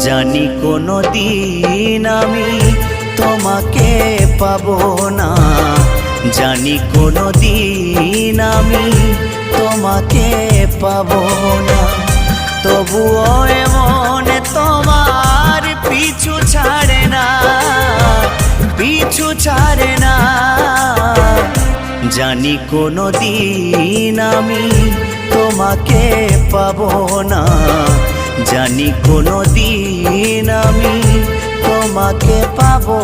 জানি কোনো দিন আমি তোমাকে পাবো না, জানি কোনো দিন আমি তোমাকে পাবো না। তবুও এমন তোমার পিছু ছাড়ে না, পিছু ছাড়ে না। জানি কোনো দিন আমি তোমাকে পাবো না, জানি কোনো দিন আমি তোমাকে পাবো